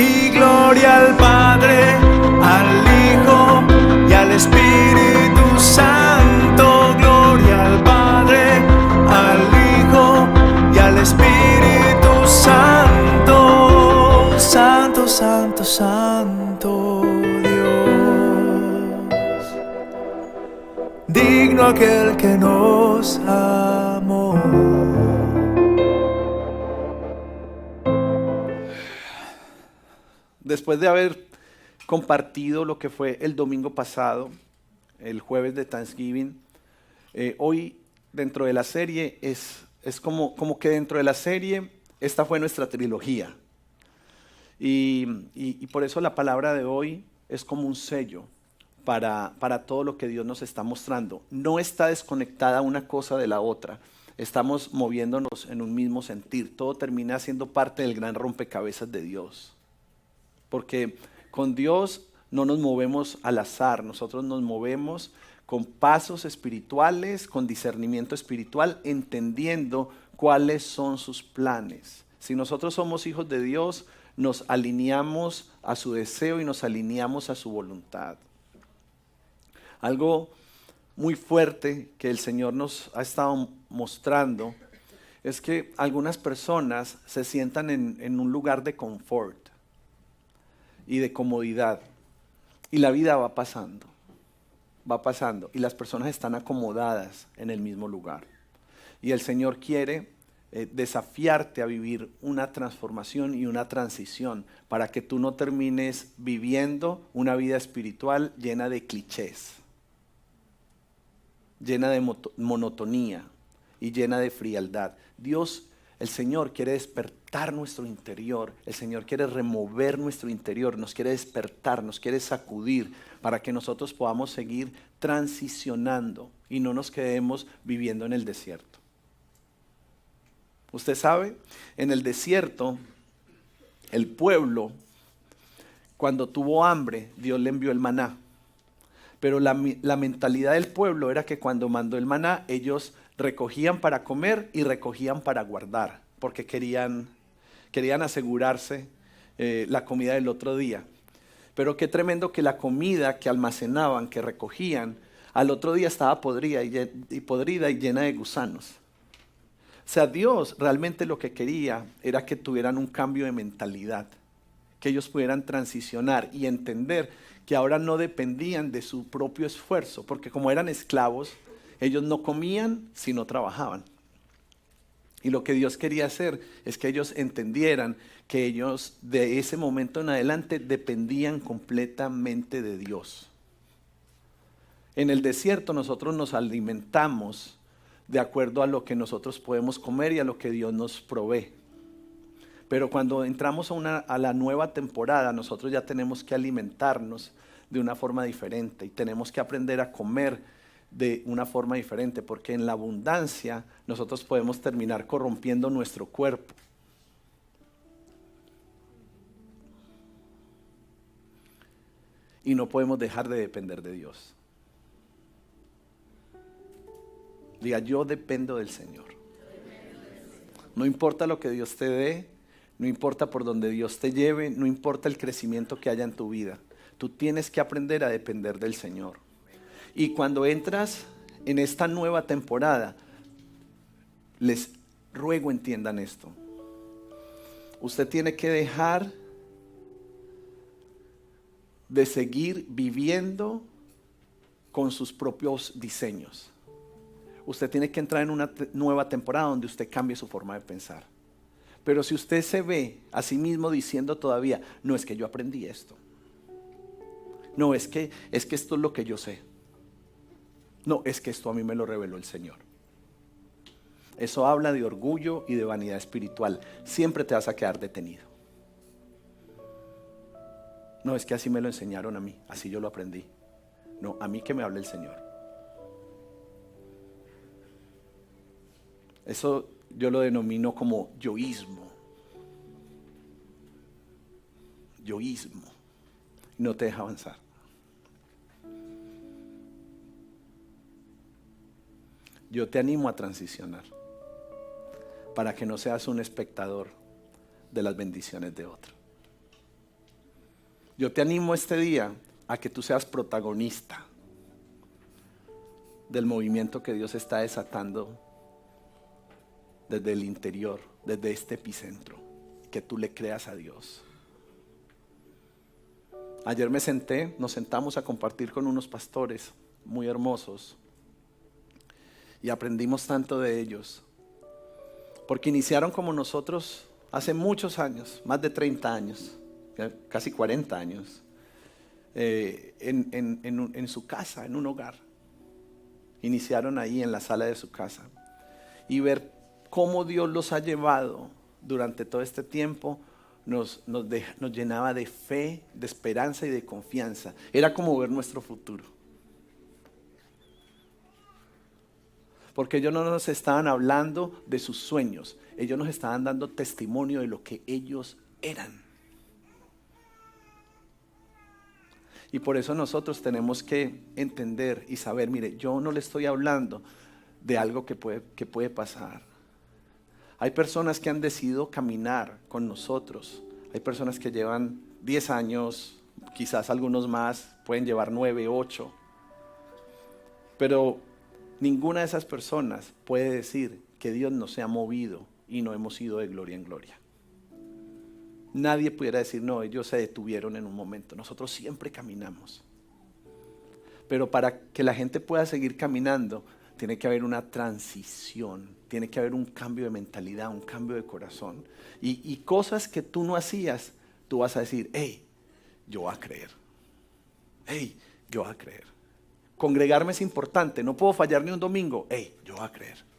Y gloria al Padre, al Hijo y al Espíritu Santo. Gloria al Padre, al Hijo y al Espíritu Santo. Santo, santo, santo Dios. Digno aquel que nos amó. Después de haber compartido lo que fue el domingo pasado, el jueves de Thanksgiving, hoy dentro de la serie es como que dentro de la serie esta fue nuestra trilogía. Y por eso la palabra de hoy es como un sello para todo lo que Dios nos está mostrando. No está desconectada una cosa de la otra. Estamos moviéndonos en un mismo sentir. Todo termina siendo parte del gran rompecabezas de Dios. Porque con Dios no nos movemos al azar, nosotros nos movemos con pasos espirituales, con discernimiento espiritual, entendiendo cuáles son sus planes. Si nosotros somos hijos de Dios, nos alineamos a su deseo y nos alineamos a su voluntad. Algo muy fuerte que el Señor nos ha estado mostrando es que algunas personas se sientan en un lugar de confort y de comodidad, y la vida va pasando, y las personas están acomodadas en el mismo lugar. Y el Señor quiere desafiarte a vivir una transformación y una transición para que tú no termines viviendo una vida espiritual llena de clichés, llena de monotonía y llena de frialdad. Dios, el Señor quiere despertar nuestro interior, el Señor quiere remover nuestro interior, nos quiere despertar, nos quiere sacudir para que nosotros podamos seguir transicionando y no nos quedemos viviendo en el desierto. Usted sabe, en el desierto, el pueblo, cuando tuvo hambre, Dios le envió el maná. Pero la mentalidad del pueblo era que cuando mandó el maná, ellos recogían para comer y recogían para guardar, porque querían asegurarse la comida del otro día. Pero qué tremendo que la comida que almacenaban, que recogían, al otro día estaba podrida y llena de gusanos. O sea, Dios realmente lo que quería era que tuvieran un cambio de mentalidad, que ellos pudieran transicionar y entender que ahora no dependían de su propio esfuerzo, porque como eran esclavos, ellos no comían si no trabajaban. Y lo que Dios quería hacer es que ellos entendieran que ellos de ese momento en adelante dependían completamente de Dios. En el desierto nosotros nos alimentamos de acuerdo a lo que nosotros podemos comer y a lo que Dios nos provee. Pero cuando entramos a la nueva temporada, nosotros ya tenemos que alimentarnos de una forma diferente y tenemos que aprender a comer de una forma diferente, porque en la abundancia nosotros podemos terminar corrompiendo nuestro cuerpo. Y no podemos dejar de depender de Dios. Diga, yo dependo del Señor. No importa lo que Dios te dé, no importa por donde Dios te lleve, no importa el crecimiento que haya en tu vida. Tú tienes que aprender a depender del Señor. Y cuando entras en esta nueva temporada, les ruego entiendan esto. Usted tiene que dejar de seguir viviendo con sus propios diseños. Usted tiene que entrar en una nueva temporada donde usted cambie su forma de pensar. Pero si usted se ve a sí mismo diciendo todavía, no es que yo aprendí esto. No, es que esto es lo que yo sé. No, es que esto a mí me lo reveló el Señor. Eso habla de orgullo y de vanidad espiritual. Siempre te vas a quedar detenido. No, es que así me lo enseñaron a mí, así yo lo aprendí. No, a mí que me hable el Señor. Eso yo lo denomino como yoísmo. Yoísmo. No te deja avanzar. Yo te animo a transicionar para que no seas un espectador de las bendiciones de otro. Yo te animo este día a que tú seas protagonista del movimiento que Dios está desatando desde el interior, desde este epicentro, que tú le creas a Dios. Ayer nos sentamos a compartir con unos pastores muy hermosos y aprendimos tanto de ellos, porque iniciaron como nosotros hace muchos años, más de 30 años, casi 40 años, en su casa, en un hogar. Iniciaron ahí en la sala de su casa, y ver cómo Dios los ha llevado durante todo este tiempo nos llenaba de fe, de esperanza y de confianza. Era como ver nuestro futuro. Porque ellos no nos estaban hablando de sus sueños, ellos nos estaban dando testimonio de lo que ellos eran. Y por eso nosotros tenemos que entender y saber, mire, yo no le estoy hablando de algo que puede pasar. Hay personas que han decidido caminar con nosotros. Hay personas que llevan 10 años, quizás algunos más, pueden llevar 9, 8. Pero ninguna de esas personas puede decir que Dios no se ha movido y no hemos ido de gloria en gloria. Nadie pudiera decir, no, ellos se detuvieron en un momento. Nosotros siempre caminamos. Pero para que la gente pueda seguir caminando, tiene que haber una transición, tiene que haber un cambio de mentalidad, un cambio de corazón. Y cosas que tú no hacías, tú vas a decir, hey, yo voy a creer. Hey, yo voy a creer. Congregarme es importante, no puedo fallar ni un domingo. Hey, yo voy a creer.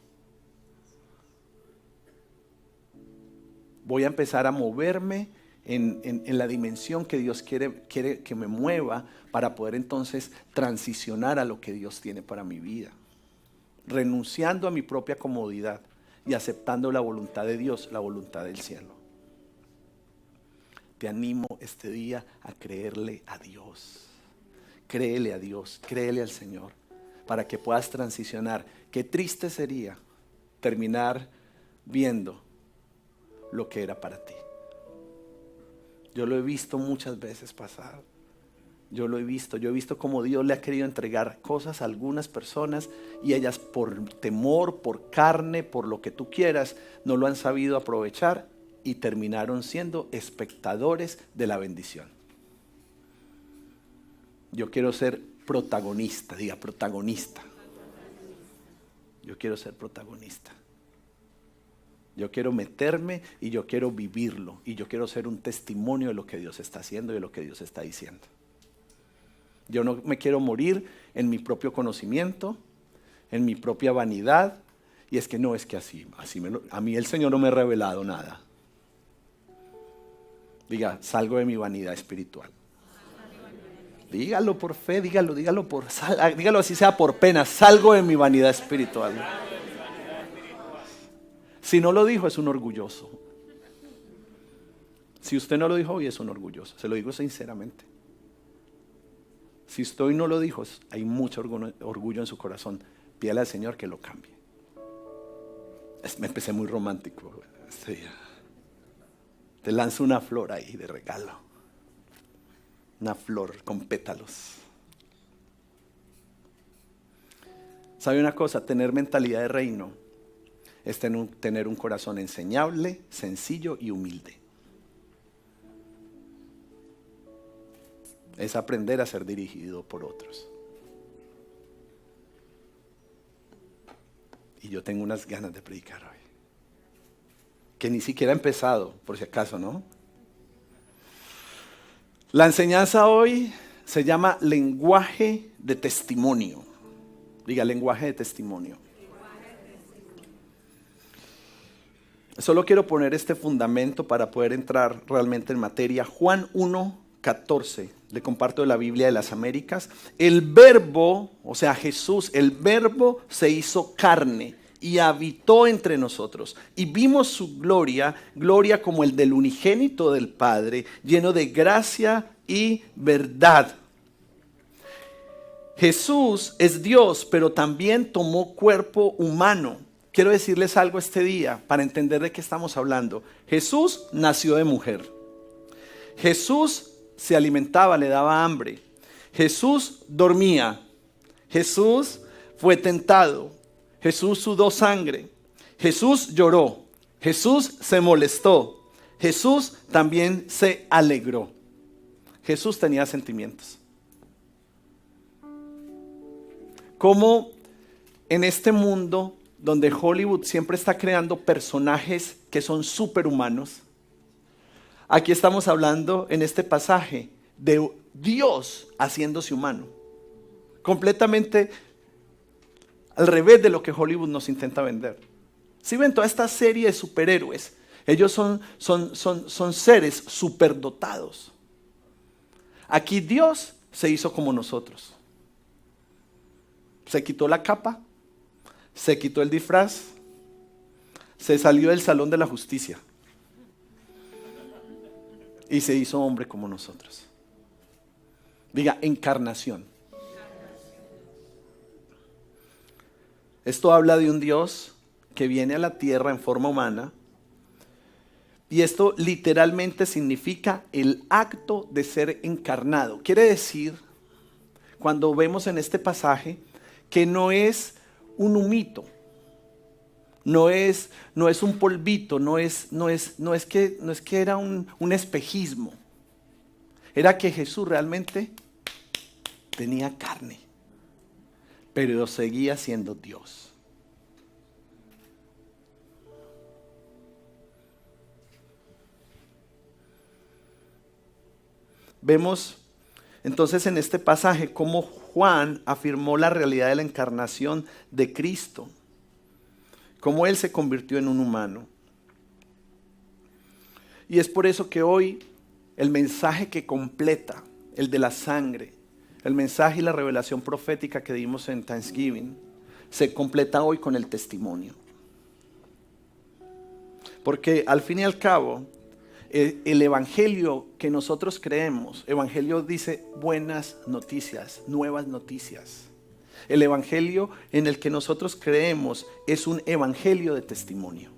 Voy a empezar a moverme en la dimensión que Dios quiere que me mueva para poder entonces transicionar a lo que Dios tiene para mi vida. Renunciando a mi propia comodidad y aceptando la voluntad de Dios, la voluntad del cielo. Te animo este día a creerle a Dios. Créele a Dios, créele al Señor, para que puedas transicionar. Qué triste sería terminar viendo lo que era para ti. Yo lo he visto muchas veces pasar. Yo he visto cómo Dios le ha querido entregar cosas a algunas personas y ellas por temor, por carne, por lo que tú quieras, no lo han sabido aprovechar y terminaron siendo espectadores de la bendición. Yo quiero ser protagonista, diga protagonista. Yo quiero ser protagonista. Yo quiero meterme y yo quiero vivirlo y yo quiero ser un testimonio de lo que Dios está haciendo y de lo que Dios está diciendo. Yo no me quiero morir en mi propio conocimiento, en mi propia vanidad. Y es que no, es que a mí el Señor no me ha revelado nada. Diga, salgo de mi vanidad espiritual. Dígalo por fe, dígalo así sea por pena, salgo de mi vanidad espiritual. Si no lo dijo, es un orgulloso. Si usted no lo dijo hoy, es un orgulloso. Se lo digo sinceramente. Si usted hoy no lo dijo, hay mucho orgullo en su corazón. Pídale al Señor que lo cambie. Me empecé muy romántico este día. Te lanzo una flor ahí de regalo. Una flor con pétalos. ¿Sabe una cosa? Tener mentalidad de reino es tener un corazón enseñable, sencillo y humilde. Es aprender a ser dirigido por otros. Y yo tengo unas ganas de predicar hoy. Que ni siquiera he empezado, por si acaso, ¿no? La enseñanza hoy se llama lenguaje de testimonio. Diga, lenguaje de testimonio. Solo quiero poner este fundamento para poder entrar realmente en materia. Juan 1:14, le comparto de la Biblia de las Américas. El verbo, o sea Jesús, el verbo se hizo carne y habitó entre nosotros. Y vimos su gloria, gloria como el del unigénito del Padre, lleno de gracia y verdad. Jesús es Dios, pero también tomó cuerpo humano. Quiero decirles algo este día para entender de qué estamos hablando. Jesús nació de mujer. Jesús se alimentaba, le daba hambre. Jesús dormía. Jesús fue tentado. Jesús sudó sangre. Jesús lloró. Jesús se molestó. Jesús también se alegró. Jesús tenía sentimientos. Como en este mundo donde Hollywood siempre está creando personajes que son superhumanos, aquí estamos hablando en este pasaje de Dios haciéndose humano. Completamente al revés de lo que Hollywood nos intenta vender. Si ven toda esta serie de superhéroes, ellos son seres superdotados. Aquí Dios se hizo como nosotros. Se quitó la capa, se quitó el disfraz, se salió del salón de la justicia y se hizo hombre como nosotros. Diga, encarnación. Esto habla de un Dios que viene a la tierra en forma humana. Y esto literalmente significa el acto de ser encarnado. Quiere decir, cuando vemos en este pasaje, que no es un humito, no es un polvito, no es que era un espejismo. Era que Jesús realmente tenía carne, pero seguía siendo Dios. Vemos entonces en este pasaje cómo Juan afirmó la realidad de la encarnación de Cristo, cómo Él se convirtió en un humano. Y es por eso que hoy el mensaje que completa, el de la sangre, el mensaje y la revelación profética que dimos en Thanksgiving, se completa hoy con el testimonio. Porque al fin y al cabo, el evangelio que nosotros creemos, evangelio dice buenas noticias, nuevas noticias. El evangelio en el que nosotros creemos es un evangelio de testimonio.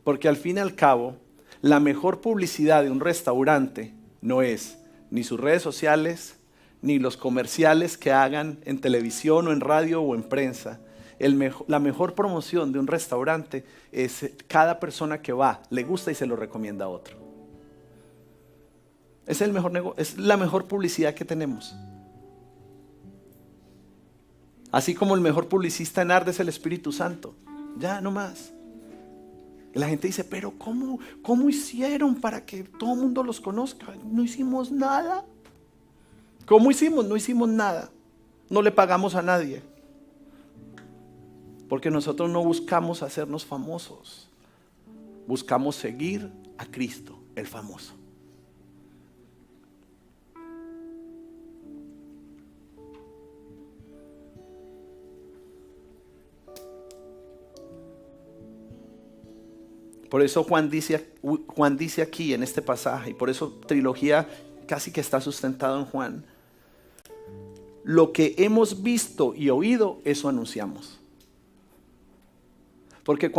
Porque al fin y al cabo, la mejor publicidad de un restaurante no es ni sus redes sociales, ni los comerciales que hagan en televisión o en radio o en prensa. La mejor promoción de un restaurante es cada persona que va, le gusta y se lo recomienda a otro. Es la mejor publicidad que tenemos. Así como el mejor publicista en arte es el Espíritu Santo. Ya, no más. Y la gente dice, pero ¿cómo hicieron para que todo el mundo los conozca? No hicimos nada. ¿Cómo hicimos? No hicimos nada. No le pagamos a nadie. Porque nosotros no buscamos hacernos famosos. Buscamos seguir a Cristo, el famoso. Por eso Juan dice aquí en este pasaje, y por eso trilogía casi que está sustentado en Juan, lo que hemos visto y oído, eso anunciamos. Porque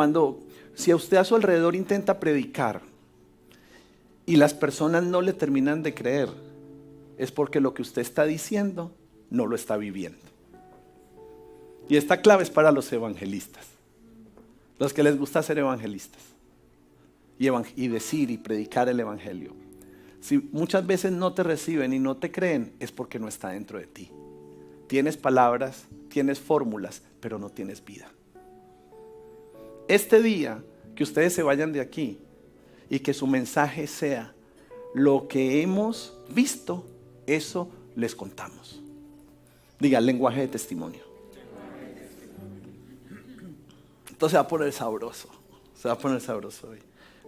si a usted a su alrededor intenta predicar y las personas no le terminan de creer, es porque lo que usted está diciendo no lo está viviendo. Y esta clave es para los evangelistas, los que les gusta ser evangelistas y decir y predicar el evangelio. Si muchas veces no te reciben y no te creen, es porque no está dentro de ti. Tienes palabras, tienes fórmulas, pero no tienes vida. Este día que ustedes se vayan de aquí y que su mensaje sea lo que hemos visto, eso les contamos. Diga, lenguaje de testimonio. Entonces se va a poner sabroso. Se va a poner sabroso hoy.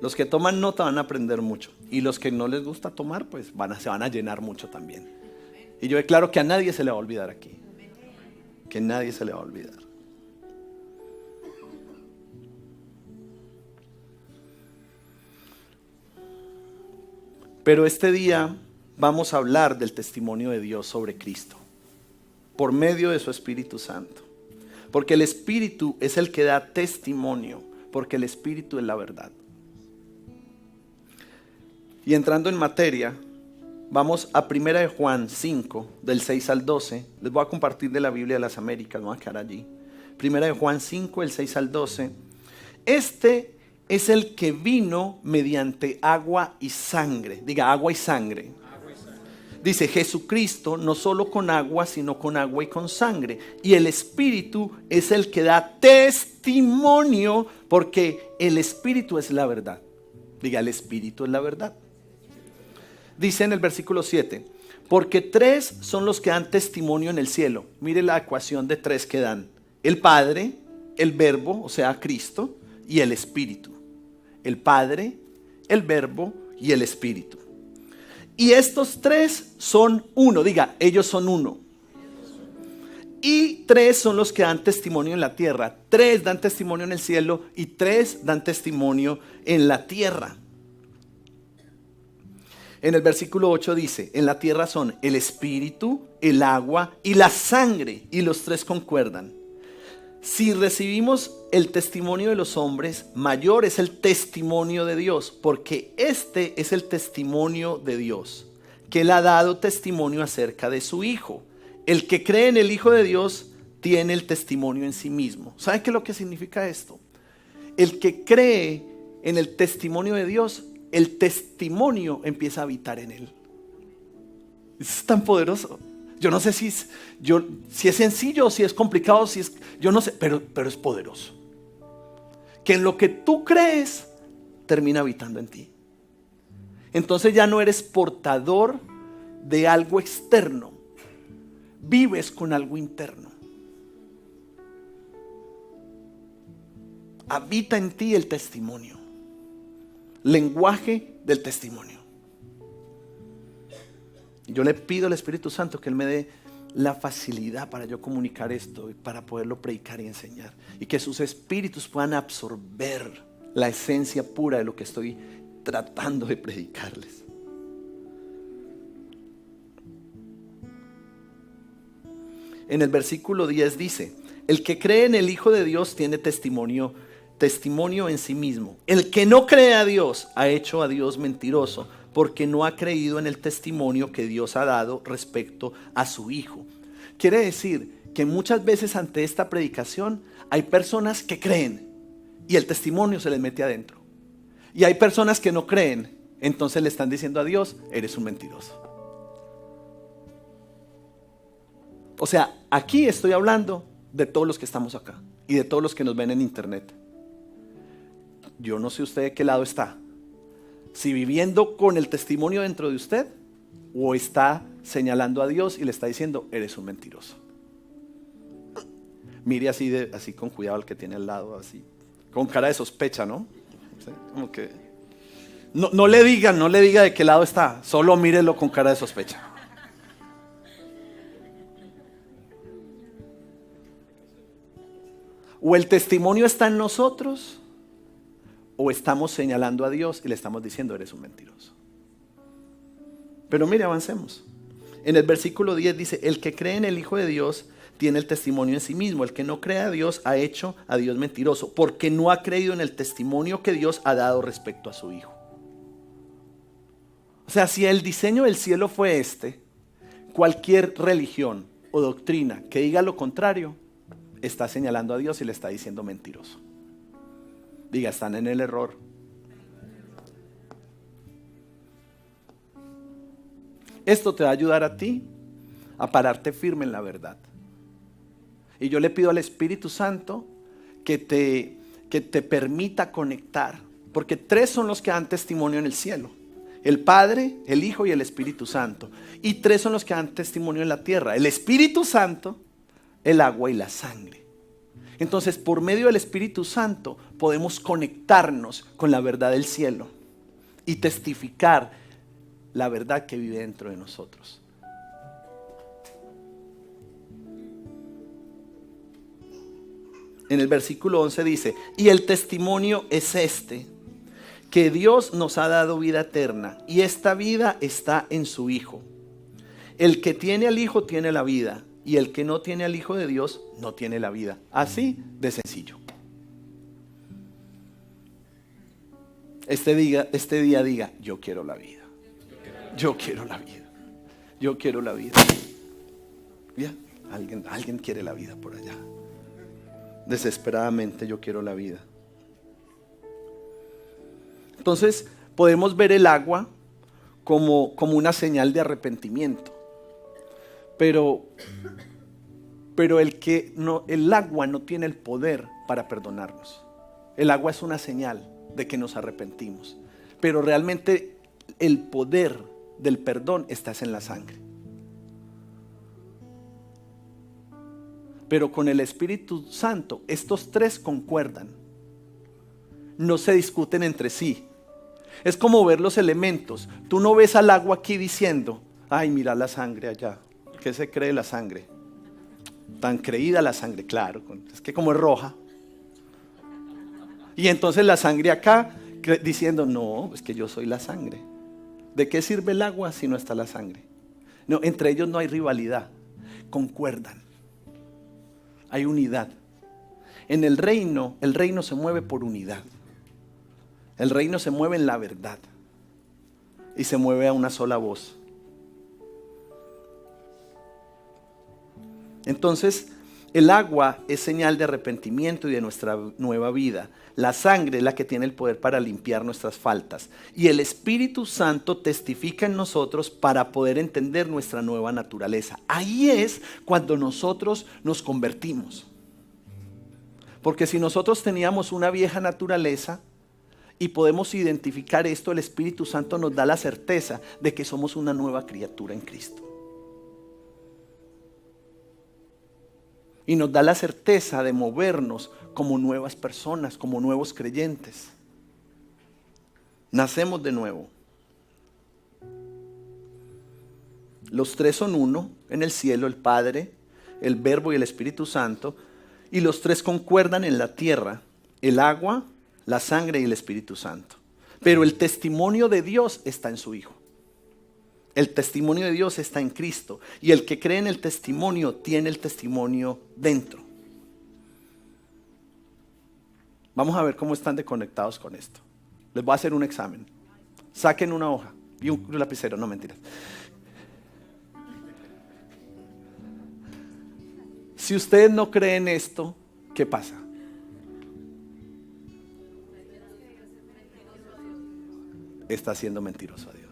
Los que toman nota van a aprender mucho. Y los que no les gusta tomar, pues se van a llenar mucho también. Y yo declaro que a nadie se le va a olvidar aquí. Que nadie se le va a olvidar. Pero este día vamos a hablar del testimonio de Dios sobre Cristo, por medio de su Espíritu Santo. Porque el Espíritu es el que da testimonio, porque el Espíritu es la verdad. Y entrando en materia, vamos a 1 de Juan 5, del 6 al 12. Les voy a compartir de la Biblia de las Américas, me voy a quedar allí. 1 de Juan 5, del 6 al 12. Este es el que vino mediante agua y sangre. Diga, agua y sangre. Dice Jesucristo, no solo con agua, sino con agua y con sangre. Y el Espíritu es el que da testimonio, porque el Espíritu es la verdad. Diga, el Espíritu es la verdad. Dice en el versículo 7, porque 3 son los que dan testimonio en el cielo. Mire la ecuación de 3 que dan. El Padre, el Verbo, o sea, Cristo, y el Espíritu. El Padre, el Verbo y el Espíritu. Y estos 3 son uno. Diga, ellos son uno. Y 3 son los que dan testimonio en la tierra. 3 dan testimonio en el cielo y 3 dan testimonio en la tierra. En el versículo 8 dice, en la tierra son el espíritu, el agua y la sangre, y los 3 concuerdan. Si recibimos el testimonio de los hombres, mayor es el testimonio de Dios, porque este es el testimonio de Dios, que Él ha dado testimonio acerca de su Hijo. El que cree en el Hijo de Dios tiene el testimonio en sí mismo. ¿Sabe qué es lo que significa esto? El que cree en el testimonio de Dios, el testimonio empieza a habitar en él. Es tan poderoso. Yo no sé si es sencillo o si es complicado, yo no sé, pero es poderoso. Que en lo que tú crees termina habitando en ti. Entonces ya no eres portador de algo externo, vives con algo interno. Habita en ti el testimonio. Lenguaje del testimonio. Yo le pido al Espíritu Santo que Él me dé la facilidad para yo comunicar esto y para poderlo predicar y enseñar, y que sus espíritus puedan absorber la esencia pura de lo que estoy tratando de predicarles. En el versículo 10 dice, el que cree en el Hijo de Dios tiene testimonio en sí mismo. El que no cree a Dios ha hecho a Dios mentiroso, porque no ha creído en el testimonio que Dios ha dado respecto a su Hijo. Quiere decir que muchas veces ante esta predicación hay personas que creen y el testimonio se les mete adentro. Y hay personas que no creen, entonces le están diciendo a Dios, eres un mentiroso. O sea, aquí estoy hablando de todos los que estamos acá y de todos los que nos ven en internet. Yo no sé usted de qué lado está. Si viviendo con el testimonio dentro de usted, o está señalando a Dios y le está diciendo, eres un mentiroso. Mire así con cuidado al que tiene al lado, así, con cara de sospecha, ¿no? ¿Sí? Como que no le diga de qué lado está, solo mírelo con cara de sospecha. O el testimonio está en nosotros, o estamos señalando a Dios y le estamos diciendo, eres un mentiroso. Pero mire, avancemos. En el versículo 10 dice, el que cree en el Hijo de Dios tiene el testimonio en sí mismo. El que no cree a Dios ha hecho a Dios mentiroso, porque no ha creído en el testimonio que Dios ha dado respecto a su Hijo. O sea, si el diseño del cielo fue cualquier religión o doctrina que diga lo contrario, está señalando a Dios y le está diciendo mentiroso. Diga, están en el error. Esto te va a ayudar a ti a pararte firme en la verdad. Y yo le pido al Espíritu Santo que te permita conectar, porque 3 son los que dan testimonio en el cielo: el Padre, el Hijo y el Espíritu Santo. Y 3 son los que dan testimonio en la tierra: el Espíritu Santo, el agua y la sangre. Entonces, por medio del Espíritu Santo podemos conectarnos con la verdad del cielo y testificar la verdad que vive dentro de nosotros. En el versículo 11 dice, y el testimonio es que Dios nos ha dado vida eterna, y esta vida está en su Hijo. El que tiene al Hijo tiene la vida, y el que no tiene al Hijo de Dios no tiene la vida. Así de sencillo. Este día diga, yo quiero la vida. Yo quiero la vida. Yo quiero la vida. ¿Ya? Alguien quiere la vida por allá. Desesperadamente yo quiero la vida. Entonces podemos ver el agua como una señal de arrepentimiento. Pero el agua no tiene el poder para perdonarnos. El agua es una señal de que nos arrepentimos. Pero realmente el poder del perdón está en la sangre. Pero con el Espíritu Santo, estos tres concuerdan. No se discuten entre sí. Es como ver los elementos. Tú no ves al agua aquí diciendo, ay, mira la sangre allá. ¿Qué se cree la sangre? Tan creída la sangre, claro. Es que como es roja. Y entonces la sangre acá diciendo, no, es que yo soy la sangre. ¿De qué sirve el agua si no está la sangre? No, entre ellos no hay rivalidad. Concuerdan. Hay unidad. En el reino se mueve por unidad. El reino se mueve en la verdad. Y se mueve a una sola voz. Entonces, el agua es señal de arrepentimiento y de nuestra nueva vida. La sangre es la que tiene el poder para limpiar nuestras faltas. Y el Espíritu Santo testifica en nosotros para poder entender nuestra nueva naturaleza. Ahí es cuando nosotros nos convertimos. Porque si nosotros teníamos una vieja naturaleza y podemos identificar esto, el Espíritu Santo nos da la certeza de que somos una nueva criatura en Cristo. Y nos da la certeza de movernos como nuevas personas, como nuevos creyentes. Nacemos de nuevo. Los tres son uno en el cielo, el Padre, el Verbo y el Espíritu Santo. Y los tres concuerdan en la tierra, el agua, la sangre y el Espíritu Santo. Pero el testimonio de Dios está en su Hijo. El testimonio de Dios está en Cristo. Y el que cree en el testimonio tiene el testimonio dentro. Vamos a ver cómo están desconectados con esto. Les voy a hacer un examen. Saquen una hoja y un lapicero, no mentiras. Si ustedes no creen esto, ¿qué pasa? Está siendo mentiroso a Dios.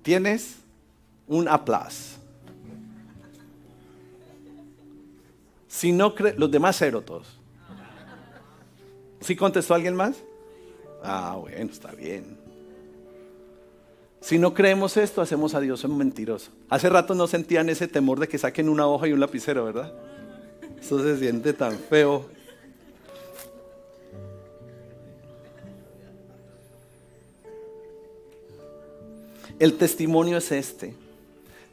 Tienes un aplauso. Si no crees, los demás cero todos. ¿Sí contestó alguien más? Ah, bueno, está bien. Si no creemos esto, hacemos a Dios un mentiroso. Hace rato no sentían ese temor de que saquen una hoja y un lapicero, ¿verdad? Eso se siente tan feo. El testimonio es este.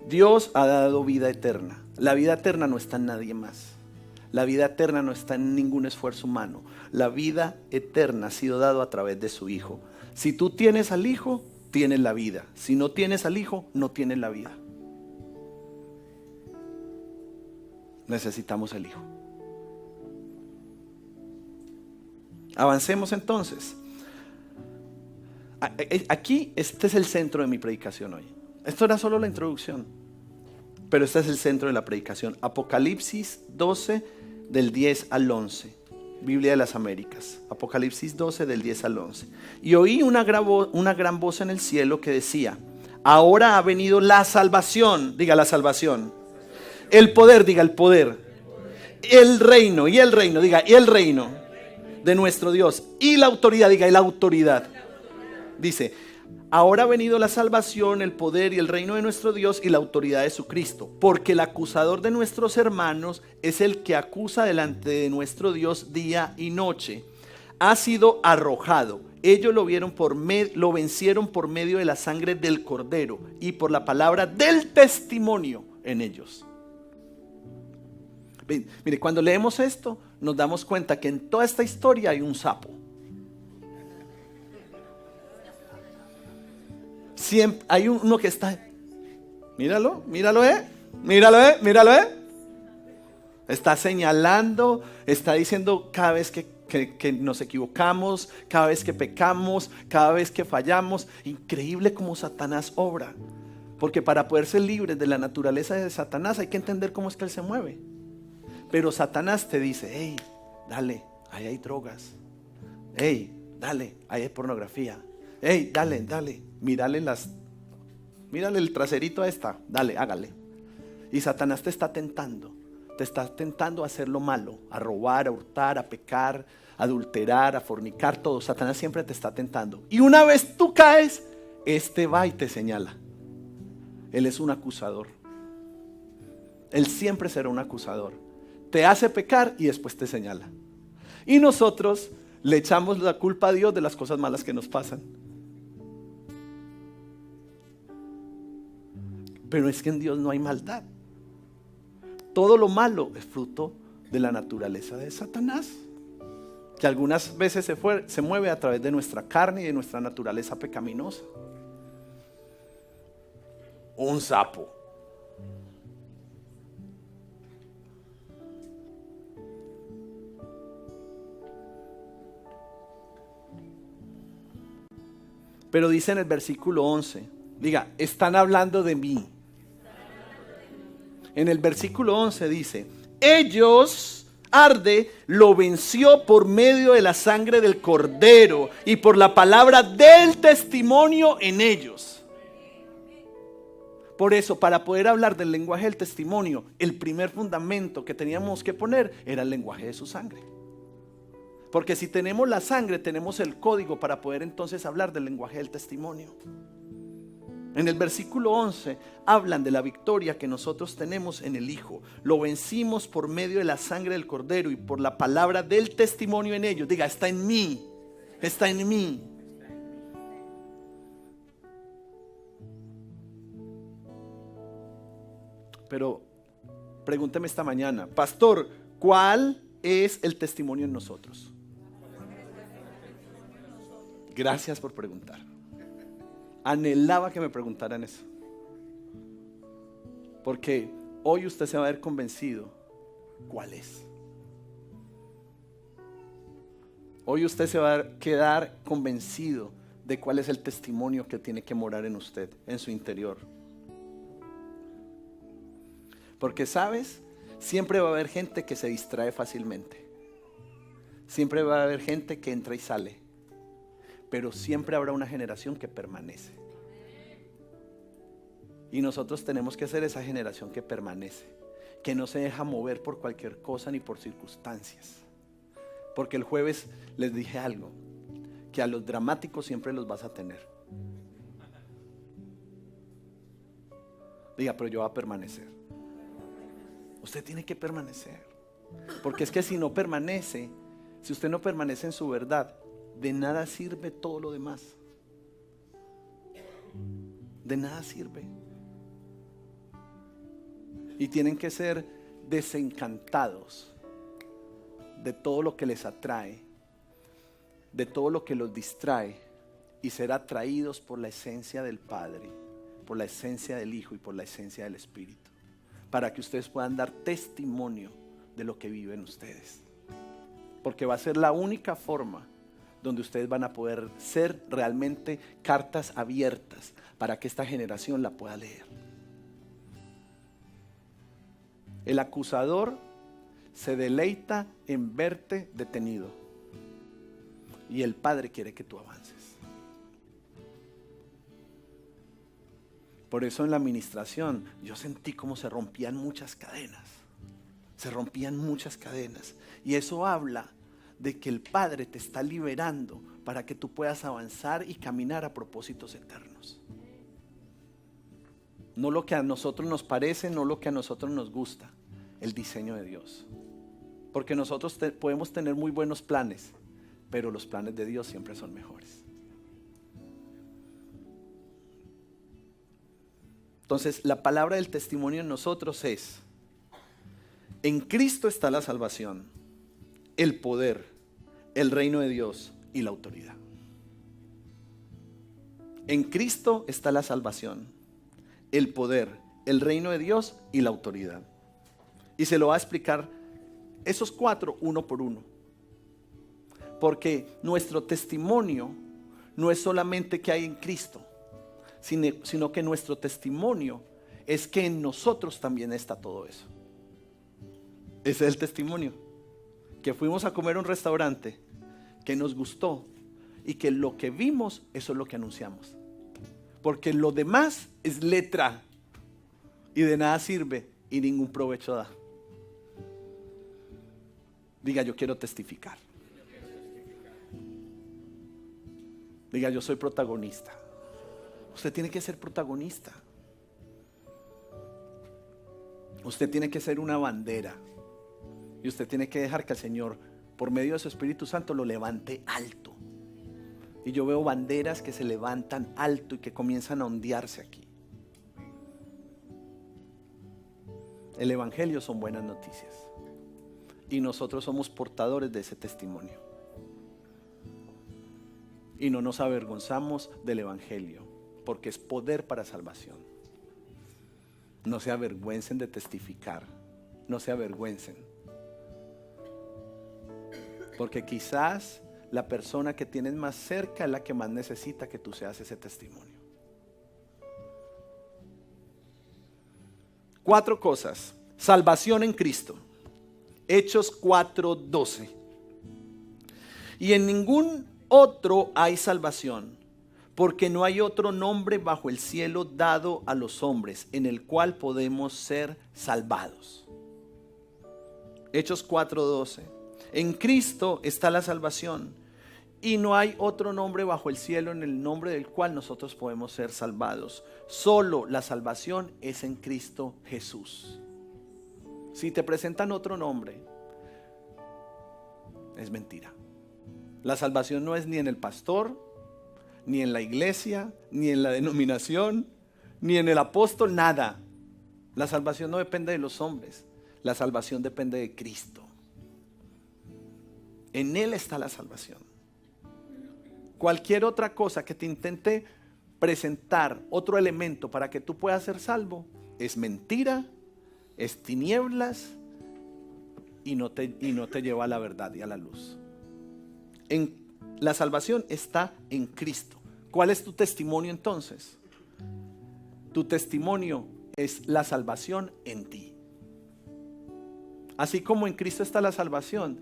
Dios ha dado vida eterna. La vida eterna no está en nadie más. La vida eterna no está en ningún esfuerzo humano. La vida eterna ha sido dado a través de su Hijo. Si tú tienes al Hijo, tienes la vida. Si no tienes al Hijo, no tienes la vida. Necesitamos el Hijo. Avancemos entonces. Aquí, este es el centro de mi predicación hoy. Esto era solo la introducción, pero este es el centro de la predicación. Apocalipsis 12, del 10 al 11. Biblia de las Américas. Apocalipsis 12, del 10 al 11. Y oí una gran voz en el cielo que decía: ahora ha venido la salvación. Diga la salvación. El poder, diga el poder. El reino, diga y el reino de nuestro Dios. Y la autoridad, diga y la autoridad. Dice: ahora ha venido la salvación, el poder y el reino de nuestro Dios y la autoridad de su Cristo. Porque el acusador de nuestros hermanos es el que acusa delante de nuestro Dios día y noche. Ha sido arrojado. Ellos lo vencieron por medio de la sangre del Cordero y por la palabra del testimonio en ellos. Mire, cuando leemos esto, nos damos cuenta que en toda esta historia hay un sapo. Siempre hay uno que está. Míralo. Está señalando, está diciendo cada vez que que nos equivocamos, cada vez que pecamos, cada vez que fallamos. Increíble cómo Satanás obra. Porque para poder ser libres de la naturaleza de Satanás hay que entender cómo es que él se mueve. Pero Satanás te dice, hey, dale, ahí hay drogas. Hey, dale, ahí hay pornografía. Hey, dale, mírale el traserito a esta, dale, hágale. Y Satanás te está tentando a hacer lo malo, a robar, a hurtar, a pecar, a adulterar, a fornicar, todo. Satanás siempre te está tentando. Y una vez tú caes, va y te señala. Él es un acusador. Él siempre será un acusador. Te hace pecar y después te señala. Y nosotros le echamos la culpa a Dios de las cosas malas que nos pasan. Pero es que en Dios no hay maldad. Todo lo malo es fruto de la naturaleza de Satanás, que algunas veces se mueve a través de nuestra carne y de nuestra naturaleza pecaminosa. Un sapo. Pero dice en el versículo 11, diga, están hablando de mí. En el versículo 11 dice, ellos, lo venció por medio de la sangre del Cordero y por la palabra del testimonio en ellos. Por eso, para poder hablar del lenguaje del testimonio, el primer fundamento que teníamos que poner era el lenguaje de su sangre. Porque si tenemos la sangre, tenemos el código para poder entonces hablar del lenguaje del testimonio. En el versículo 11 hablan de la victoria que nosotros tenemos en el Hijo. Lo vencimos por medio de la sangre del Cordero y por la palabra del testimonio en ellos. Diga, está en mí, está en mí. Pero pregúnteme esta mañana, pastor, ¿cuál es el testimonio en nosotros? Gracias por preguntar. Anhelaba que me preguntaran eso. Porque hoy usted se va a ver convencido cuál es. Hoy usted se va a quedar convencido de cuál es el testimonio que tiene que morar en usted, en su interior. Porque sabes, siempre va a haber gente que se distrae fácilmente. Siempre va a haber gente que entra y sale. Pero siempre habrá una generación que permanece. Y nosotros tenemos que ser esa generación que permanece, que no se deja mover por cualquier cosa ni por circunstancias. Porque el jueves les dije algo, que a los dramáticos siempre los vas a tener. Diga, pero yo voy a permanecer. Usted tiene que permanecer. Porque es que si no permanece, si usted no permanece en su verdad, de nada sirve todo lo demás. De nada sirve. Y tienen que ser desencantados de todo lo que les atrae, de todo lo que los distrae, y ser atraídos por la esencia del Padre, por la esencia del Hijo y por la esencia del Espíritu, para que ustedes puedan dar testimonio de lo que viven ustedes. Porque va a ser la única forma donde ustedes van a poder ser realmente cartas abiertas para que esta generación la pueda leer. El acusador se deleita en verte detenido y el Padre quiere que tú avances. Por eso en la administración yo sentí como se rompían muchas cadenas. Se rompían muchas cadenas. Y eso habla de que el Padre te está liberando para que tú puedas avanzar y caminar a propósitos eternos. No lo que a nosotros nos parece, no lo que a nosotros nos gusta, el diseño de Dios. Porque nosotros podemos tener muy buenos planes, pero los planes de Dios siempre son mejores. Entonces, la palabra del testimonio en nosotros es: en Cristo está la salvación, el poder, el reino de Dios y la autoridad. En Cristo está la salvación, el poder, el reino de Dios y la autoridad. Y se lo va a explicar esos cuatro uno por uno. Porque nuestro testimonio no es solamente que hay en Cristo, sino que nuestro testimonio es que en nosotros también está todo eso. Ese es el testimonio. Que fuimos a comer a un restaurante, que nos gustó y que lo que vimos, eso es lo que anunciamos. Porque lo demás es letra y de nada sirve y ningún provecho da. Diga, yo quiero testificar. Diga, yo soy protagonista. Usted tiene que ser protagonista. Usted tiene que ser una bandera. Y usted tiene que dejar que el Señor, por medio de su Espíritu Santo, lo levante alto. Y yo veo banderas que se levantan alto y que comienzan a ondearse aquí. El Evangelio son buenas noticias. Y nosotros somos portadores de ese testimonio. Y no nos avergonzamos del Evangelio, porque es poder para salvación. No se avergüencen de testificar. No se avergüencen. Porque quizás la persona que tienes más cerca es la que más necesita que tú seas ese testimonio. 4 cosas. Salvación en Cristo. Hechos 4:12. Y en ningún otro hay salvación, porque no hay otro nombre bajo el cielo dado a los hombres en el cual podemos ser salvados. Hechos 4:12. En Cristo está la salvación y no hay otro nombre bajo el cielo en el nombre del cual nosotros podemos ser salvados. Solo la salvación es en Cristo Jesús. Si te presentan otro nombre, es mentira. La salvación no es ni en el pastor, ni en la iglesia, ni en la denominación, ni en el apóstol, nada. La salvación no depende de los hombres, la salvación depende de Cristo. En Él está la salvación. Cualquier otra cosa que te intente presentar, otro elemento para que tú puedas ser salvo, es mentira, es tinieblas y no te lleva a la verdad y a la luz. La salvación está en Cristo. ¿Cuál es tu testimonio entonces? Tu testimonio es la salvación en ti. Así como en Cristo está la salvación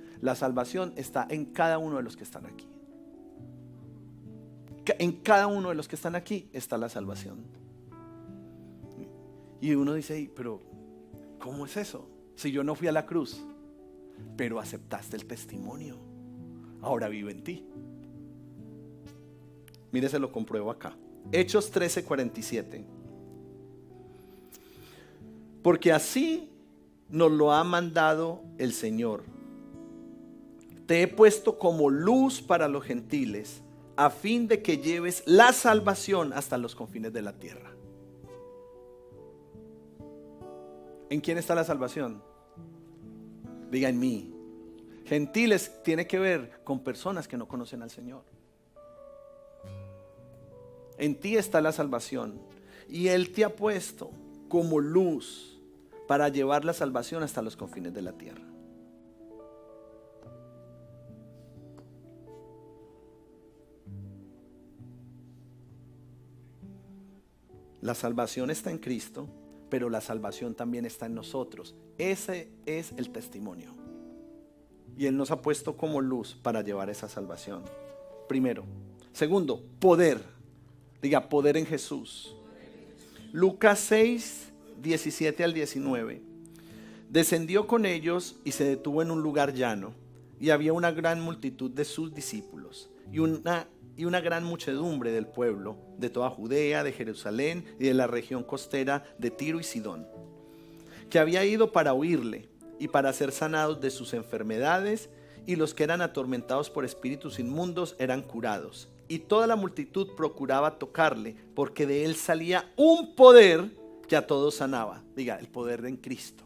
está en cada uno de los que están aquí. En cada uno de los que están aquí está la salvación. Y uno dice, pero ¿cómo es eso? Si yo no fui a la cruz, pero aceptaste el testimonio, ahora vive en ti. Mire, se lo compruebo acá. Hechos 13:47. Porque así nos lo ha mandado el Señor. Te he puesto como luz para los gentiles, a fin de que lleves la salvación hasta los confines de la tierra. ¿En quién está la salvación? Diga, en mí. Gentiles tiene que ver con personas que no conocen al Señor. En ti está la salvación. Y Él te ha puesto como luz para llevar la salvación hasta los confines de la tierra. La salvación está en Cristo, pero la salvación también está en nosotros. Ese es el testimonio. Y Él nos ha puesto como luz para llevar esa salvación. Primero. Segundo, poder. Diga, poder en Jesús. Lucas 6, 17 al 19. Descendió con ellos y se detuvo en un lugar llano. Y había una gran multitud de sus discípulos. Y una gran muchedumbre del pueblo, de toda Judea, de Jerusalén y de la región costera de Tiro y Sidón, que había ido para oírle y para ser sanados de sus enfermedades, y los que eran atormentados por espíritus inmundos eran curados. Y toda la multitud procuraba tocarle, porque de él salía un poder que a todos sanaba. Diga, el poder de en Cristo.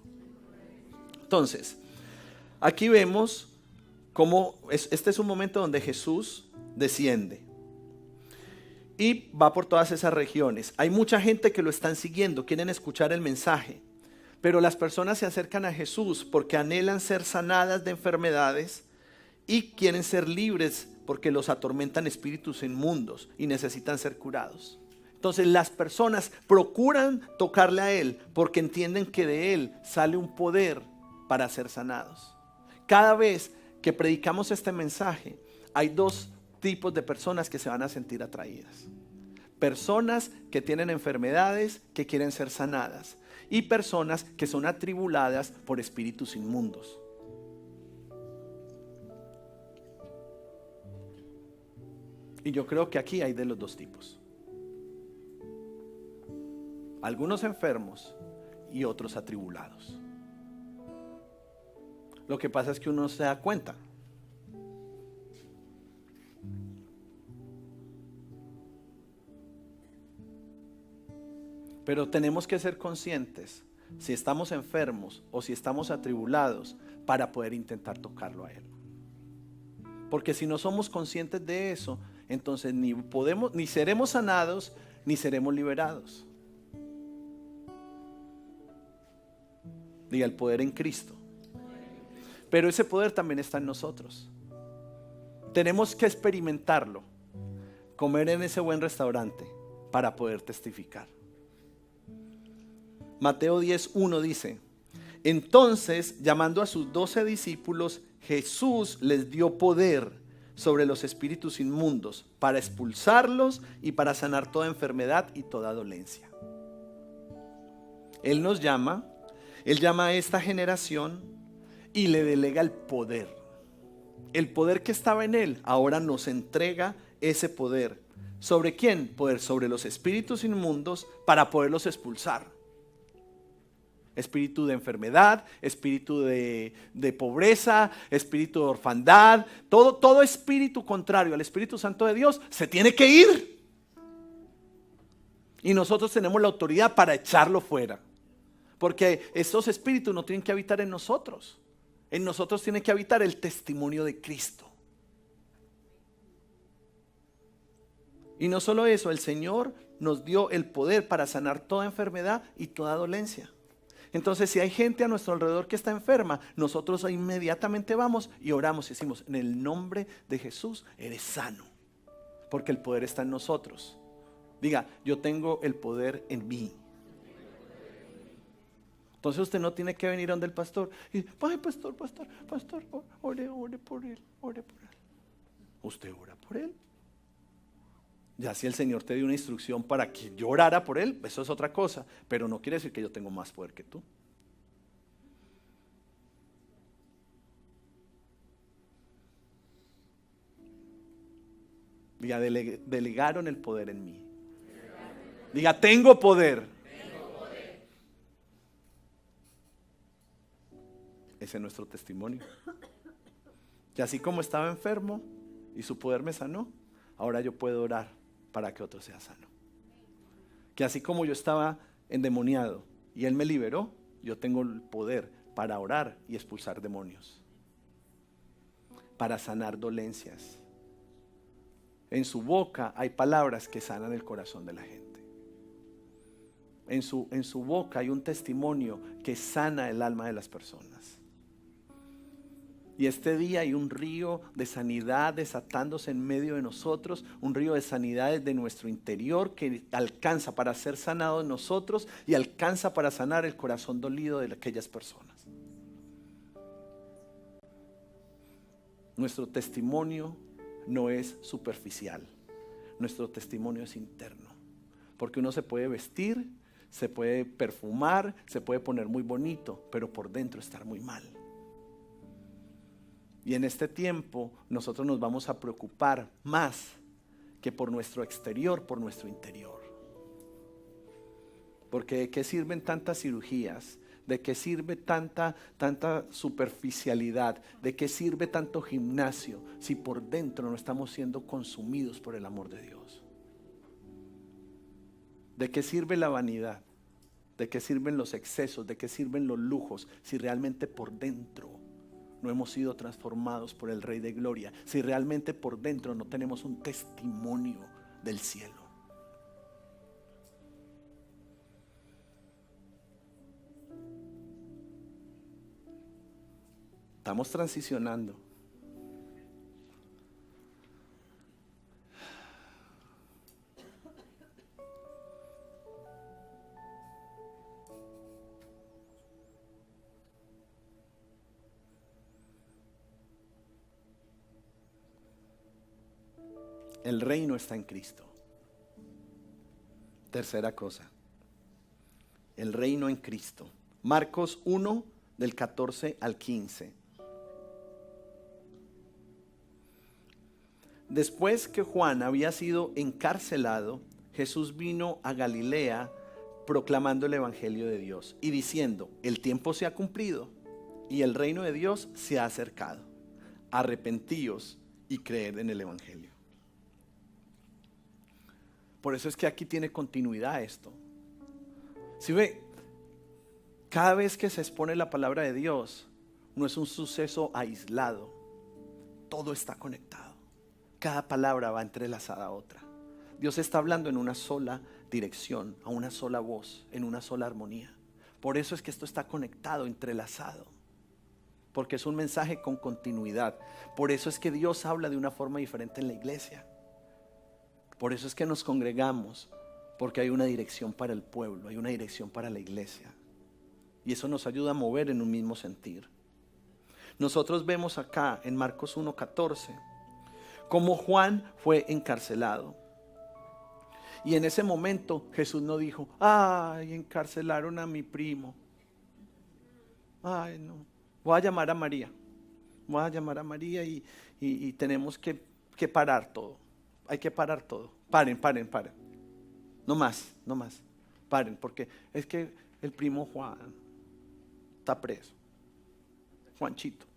Entonces, aquí vemos cómo este es un momento donde Jesús desciende y va por todas esas regiones. Hay mucha gente que lo están siguiendo, quieren escuchar el mensaje, pero las personas se acercan a Jesús porque anhelan ser sanadas de enfermedades y quieren ser libres porque los atormentan espíritus inmundos y necesitan ser curados. Entonces las personas procuran tocarle a Él porque entienden que de Él sale un poder para ser sanados. Cada vez que predicamos este mensaje, hay dos tipos de personas que se van a sentir atraídas. Personas que tienen enfermedades que quieren ser sanadas y personas que son atribuladas por espíritus inmundos. Y yo creo que aquí hay de los dos tipos. Algunos enfermos y otros atribulados. Lo que pasa es que uno no se da cuenta. Pero tenemos que ser conscientes si estamos enfermos o si estamos atribulados para poder intentar tocarlo a Él. Porque si no somos conscientes de eso, entonces ni seremos sanados ni seremos liberados. Diga, el poder en Cristo. Pero ese poder también está en nosotros. Tenemos que experimentarlo, comer en ese buen restaurante para poder testificar. Mateo 10:1 dice: entonces, llamando a sus 12 discípulos, Jesús les dio poder sobre los espíritus inmundos para expulsarlos y para sanar toda enfermedad y toda dolencia. Él llama a esta generación y le delega el poder. El poder que estaba en Él ahora nos entrega ese poder. ¿Sobre quién? Poder sobre los espíritus inmundos para poderlos expulsar. Espíritu de enfermedad, espíritu de pobreza, espíritu de orfandad, todo espíritu contrario al Espíritu Santo de Dios se tiene que ir. Y nosotros tenemos la autoridad para echarlo fuera. Porque estos espíritus no tienen que habitar en nosotros. En nosotros tiene que habitar el testimonio de Cristo. Y no solo eso, el Señor nos dio el poder para sanar toda enfermedad y toda dolencia. Entonces, si hay gente a nuestro alrededor que está enferma, nosotros inmediatamente vamos y oramos y decimos: en el nombre de Jesús, eres sano. Porque el poder está en nosotros. Diga, yo tengo el poder en mí. Entonces usted no tiene que venir donde el pastor y: ay, pastor, ore por él. Usted ora por él. Ya si el Señor te dio una instrucción para que yo orara por él, eso es otra cosa. Pero no quiere decir que yo tengo más poder que tú. Diga, delegaron el poder en mí. Diga, tengo poder. Ese es nuestro testimonio. Y así como estaba enfermo y su poder me sanó, ahora yo puedo orar para que otro sea sano. Que así como yo estaba endemoniado y Él me liberó, yo tengo el poder para orar y expulsar demonios, para sanar dolencias. En su boca hay palabras que sanan el corazón de la gente. En su boca hay un testimonio que sana el alma de las personas. Y este día hay un río de sanidad desatándose en medio de nosotros, un río de sanidad desde nuestro interior que alcanza para ser sanado en nosotros y alcanza para sanar el corazón dolido de aquellas personas. Nuestro testimonio no es superficial, nuestro testimonio es interno, porque uno se puede vestir, se puede perfumar, se puede poner muy bonito, pero por dentro estar muy mal. Y en este tiempo nosotros nos vamos a preocupar más que por nuestro exterior, por nuestro interior. Porque ¿de qué sirven tantas cirugías? ¿De qué sirve tanta superficialidad? ¿De qué sirve tanto gimnasio si por dentro no estamos siendo consumidos por el amor de Dios? ¿De qué sirve la vanidad? ¿De qué sirven los excesos? ¿De qué sirven los lujos si realmente por dentro no hemos sido transformados por el Rey de Gloria? Si realmente por dentro no tenemos un testimonio del cielo. Estamos transicionando. El reino está en Cristo. Tercera cosa, el reino en Cristo. Marcos 1, del 14 al 15. Después que Juan había sido encarcelado, Jesús vino a Galilea proclamando el evangelio de Dios y diciendo: el tiempo se ha cumplido y el reino de Dios se ha acercado. Arrepentíos y creed en el evangelio. Por eso es que aquí tiene continuidad esto. Si ve, cada vez que se expone la palabra de Dios, no es un suceso aislado. Todo está conectado. Cada palabra va entrelazada a otra. Dios está hablando en una sola dirección, a una sola voz, en una sola armonía. Por eso es que esto está conectado, entrelazado. Porque es un mensaje con continuidad. Por eso es que Dios habla de una forma diferente en la iglesia. Por eso es que nos congregamos, porque hay una dirección para el pueblo, hay una dirección para la iglesia. Y eso nos ayuda a mover en un mismo sentir. Nosotros vemos acá en Marcos 1:14 cómo Juan fue encarcelado. Y en ese momento Jesús no dijo: ay, encarcelaron a mi primo. Ay, no, voy a llamar a María. Voy a llamar a María y tenemos que parar todo. Hay que parar todo. Paren. No más. Paren, porque es que el primo Juan está preso. Juanchito.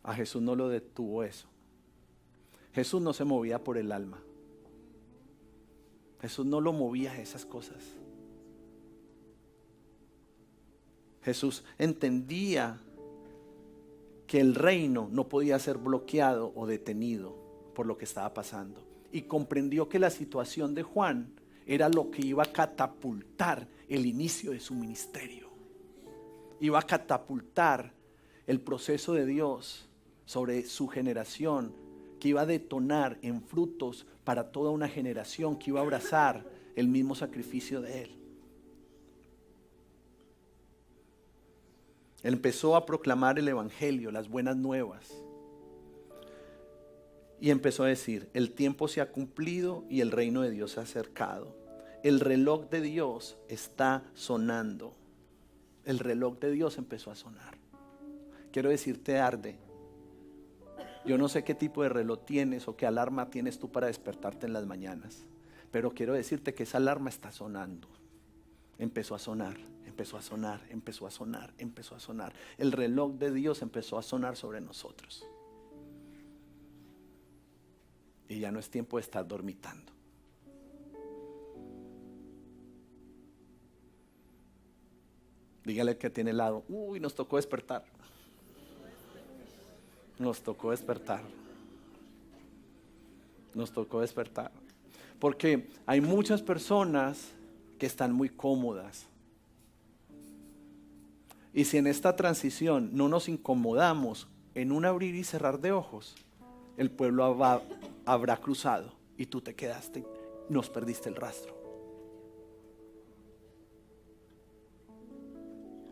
A Jesús no lo detuvo eso. Jesús no se movía por el alma. Jesús no lo movía a esas cosas. Jesús entendía que el reino no podía ser bloqueado o detenido por lo que estaba pasando. Y comprendió que la situación de Juan era lo que iba a catapultar el inicio de su ministerio. Iba a catapultar el proceso de Dios sobre su generación, que iba a detonar en frutos para toda una generación que iba a abrazar el mismo sacrificio de Él. Él empezó a proclamar el evangelio, las buenas nuevas. Y empezó a decir: el tiempo se ha cumplido y el reino de Dios se ha acercado. El reloj de Dios está sonando. El reloj de Dios empezó a sonar. Quiero decirte, arde. Yo no sé qué tipo de reloj tienes o qué alarma tienes tú para despertarte en las mañanas, pero quiero decirte que esa alarma está sonando. Empezó a sonar. El reloj de Dios empezó a sonar sobre nosotros. Y ya no es tiempo de estar dormitando. Dígale al que tiene al lado: uy, nos tocó despertar. Nos tocó despertar. Porque hay muchas personas que están muy cómodas. Y si en esta transición no nos incomodamos en un abrir y cerrar de ojos, el pueblo habrá cruzado y tú te quedaste, nos perdiste el rastro.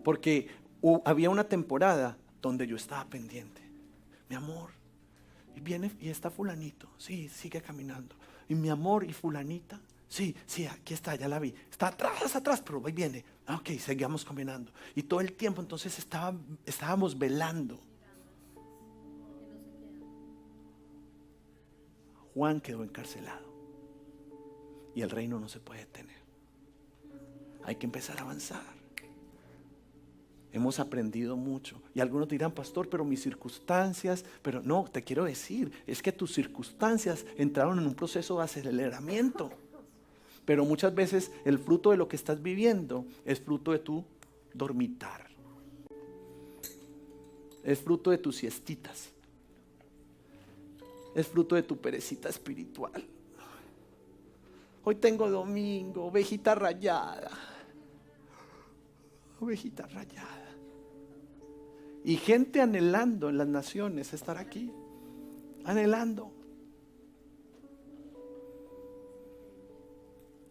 Porque había una temporada donde yo estaba pendiente. Mi amor, y viene y está fulanito, sí, sigue caminando. Y mi amor, y fulanita, sí, aquí está, ya la vi. Está atrás, pero ahí viene. Ok, seguimos caminando. Y todo el tiempo entonces estábamos velando. Juan quedó encarcelado. Y el reino no se puede detener. Hay que empezar a avanzar. Hemos aprendido mucho. Y algunos dirán: pastor, pero mis circunstancias. Pero no, te quiero decir, es que tus circunstancias entraron en un proceso de aceleramiento. Pero muchas veces el fruto de lo que estás viviendo es fruto de tu dormitar. Es fruto de tus siestitas. Es fruto de tu perecita espiritual. Hoy tengo domingo, ovejita rayada. Ovejita rayada. Y gente anhelando en las naciones estar aquí. Anhelando.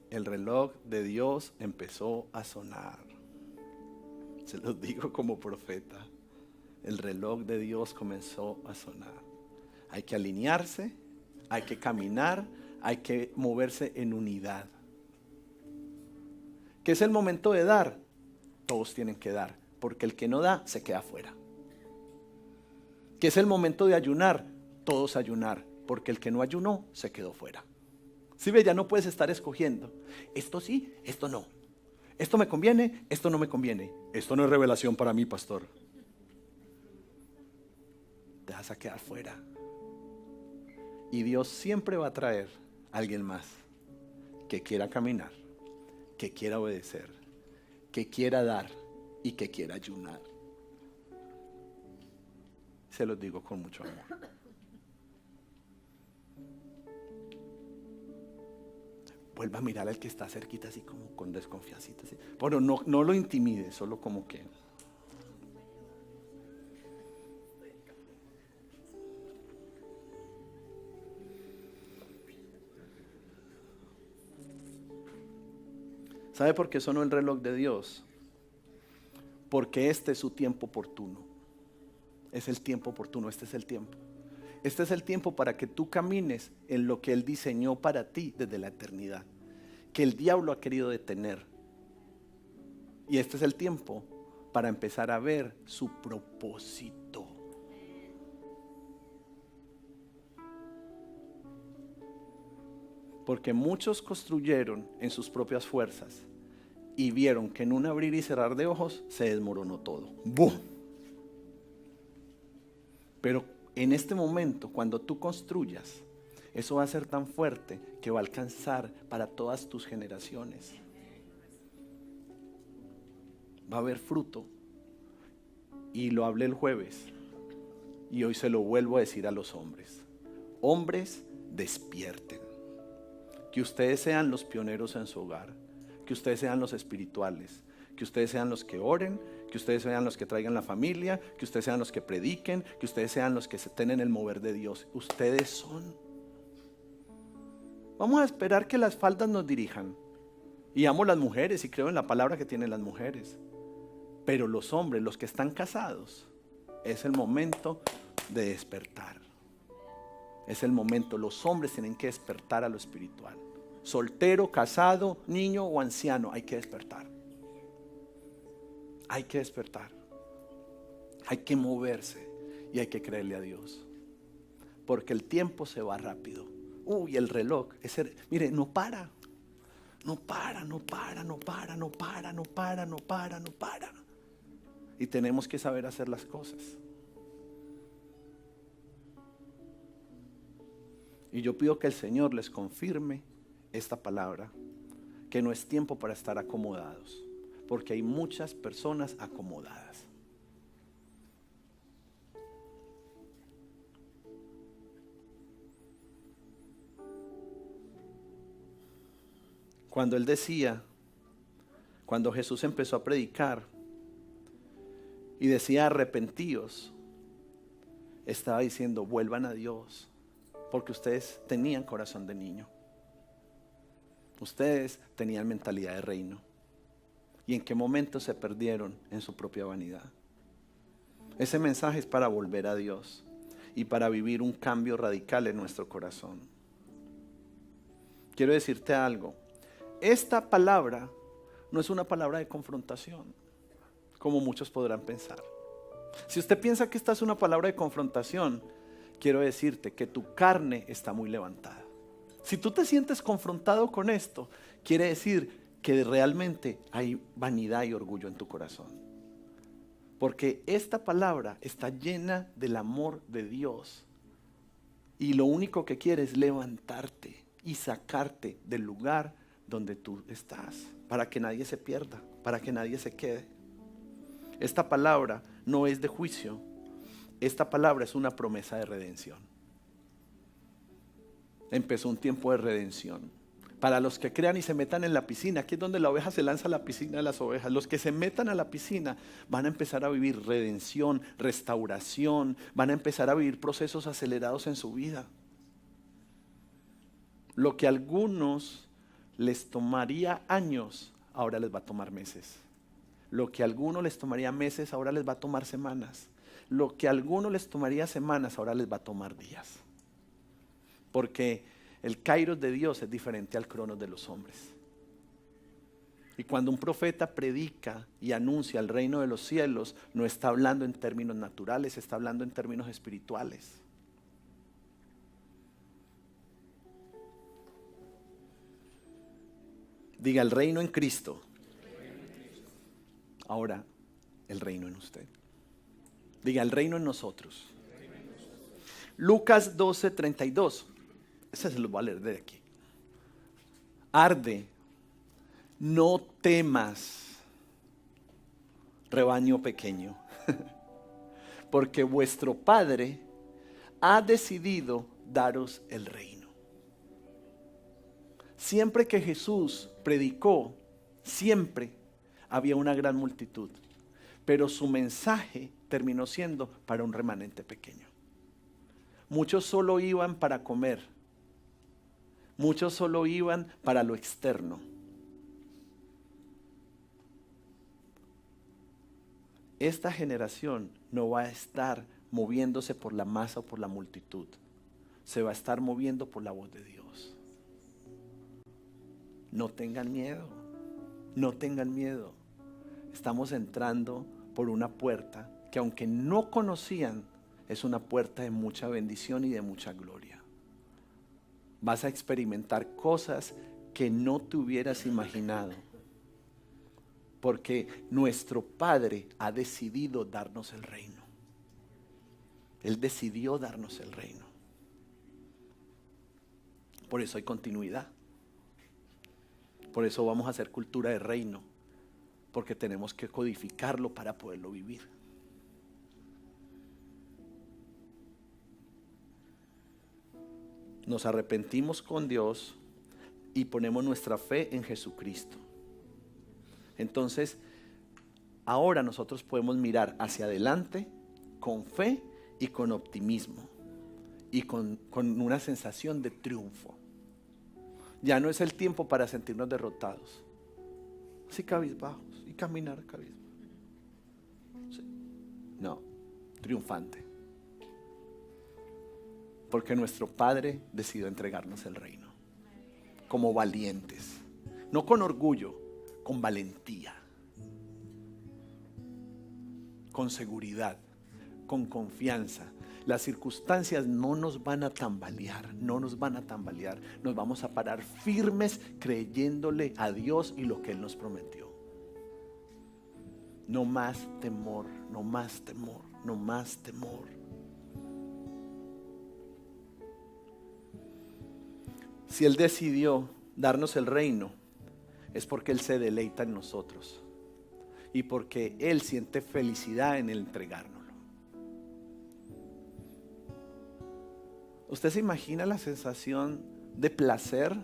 El reloj de Dios empezó a sonar. Se los digo como profeta. el reloj de Dios comenzó a sonar. Hay que alinearse, hay que caminar, hay que moverse en unidad. ¿Qué es el momento de dar? Todos tienen que dar, porque el que no da se queda afuera. ¿Qué es el momento de ayunar? Todos ayunar, porque el que no ayunó se quedó fuera. Si ve, ya no puedes estar escogiendo. Esto sí, esto no. Esto me conviene, esto no me conviene. Esto no es revelación para mí, pastor. Te vas a quedar fuera. Y Dios siempre va a traer a alguien más que quiera caminar, que quiera obedecer, que quiera dar y que quiera ayunar. Se los digo con mucho amor. Vuelva a mirar al que está cerquita así como con desconfiancita. Así. Bueno, no lo intimide, solo como que... ¿Sabe por qué sonó el reloj de Dios? Porque este es su tiempo oportuno. Es el tiempo oportuno, este es el tiempo. Este es el tiempo para que tú camines en lo que Él diseñó para ti desde la eternidad, que el diablo ha querido detener. Y este es el tiempo para empezar a ver su propósito. Porque muchos construyeron en sus propias fuerzas y vieron que en un abrir y cerrar de ojos se desmoronó todo. ¡Bum! Pero en este momento, cuando tú construyas, eso va a ser tan fuerte que va a alcanzar para todas tus generaciones. Va a haber fruto. Y lo hablé el jueves. Y hoy se lo vuelvo a decir a los hombres. Hombres, despierten. Que ustedes sean los pioneros en su hogar. Que ustedes sean los espirituales. Que ustedes sean los que oren. Que ustedes sean los que traigan la familia. Que ustedes sean los que prediquen. Que ustedes sean los que se estén en el mover de Dios. Ustedes son. Vamos a esperar que las faldas nos dirijan. Y amo las mujeres y creo en la palabra que tienen las mujeres. Pero los hombres, los que están casados, es el momento de despertar. Es el momento, los hombres tienen que despertar a lo espiritual. Soltero, casado, niño o anciano, hay que despertar. Hay que despertar. Hay que moverse y hay que creerle a Dios. Porque el tiempo se va rápido. Uy, el reloj, mire, no para. No para, no para, no para, no para, no para, no para, no para. Y tenemos que saber hacer las cosas. Y yo pido que el Señor les confirme esta palabra, que no es tiempo para estar acomodados, porque hay muchas personas acomodadas. Cuando Él decía, cuando Jesús empezó a predicar y decía arrepentíos, estaba diciendo vuelvan a Dios, porque ustedes tenían corazón de niño. Ustedes tenían mentalidad de reino. ¿Y en qué momento se perdieron en su propia vanidad? Ese mensaje es para volver a Dios y para vivir un cambio radical en nuestro corazón. Quiero decirte algo. Esta palabra no es una palabra de confrontación, como muchos podrán pensar. Si usted piensa que esta es una palabra de confrontación, quiero decirte que tu carne está muy levantada. Si tú te sientes confrontado con esto, quiere decir que realmente hay vanidad y orgullo en tu corazón. Porque esta palabra está llena del amor de Dios. Y lo único que quiere es levantarte y sacarte del lugar donde tú estás, para que nadie se pierda, para que nadie se quede. Esta palabra no es de juicio, esta palabra es una promesa de redención. Empezó un tiempo de redención. Para los que crean y se metan en la piscina, aquí es donde la oveja se lanza a la piscina de las ovejas. Los que se metan a la piscina van a empezar a vivir redención, restauración, van a empezar a vivir procesos acelerados en su vida. Lo que a algunos les tomaría años, ahora les va a tomar meses. Lo que a algunos les tomaría meses, ahora les va a tomar semanas. Lo que a algunos les tomaría semanas, ahora les va a tomar días. Porque el kairos de Dios es diferente al cronos de los hombres. Y cuando un profeta predica y anuncia el reino de los cielos, no está hablando en términos naturales, está hablando en términos espirituales. Diga el reino en Cristo. Ahora, el reino en usted. Diga el reino en nosotros. Lucas 12:32. Ese se lo voy a leer de aquí. Arde, no temas, rebaño pequeño, porque vuestro Padre ha decidido daros el reino. Siempre que Jesús predicó, siempre había una gran multitud, pero su mensaje terminó siendo para un remanente pequeño. Muchos solo iban para comer, muchos solo iban para lo externo. Esta generación no va a estar moviéndose por la masa o por la multitud, se va a estar moviendo por la voz de Dios. No tengan miedo, no tengan miedo. Estamos entrando por una puerta que, aunque no conocían, es una puerta de mucha bendición y de mucha gloria. Vas a experimentar cosas que no te hubieras imaginado, porque nuestro Padre ha decidido darnos el reino. Él decidió darnos el reino. Por eso hay continuidad. Por eso vamos a hacer cultura de reino, porque tenemos que codificarlo para poderlo vivir. Nos arrepentimos con Dios y ponemos nuestra fe en Jesucristo. Entonces, ahora nosotros podemos mirar hacia adelante con fe y con optimismo y con una sensación de triunfo. Ya no es el tiempo para sentirnos derrotados, así cabizbajos y caminar cabizbajos. Sí. No, triunfante. Porque nuestro Padre decidió entregarnos el reino como valientes, no con orgullo, con valentía, con seguridad, con confianza. Las circunstancias no nos van a tambalear, no nos van a tambalear. Nos vamos a parar firmes creyéndole a Dios y lo que Él nos prometió. No más temor, no más temor, no más temor. Si Él decidió darnos el reino, es porque Él se deleita en nosotros y porque Él siente felicidad en el entregárnoslo. ¿Usted se imagina la sensación de placer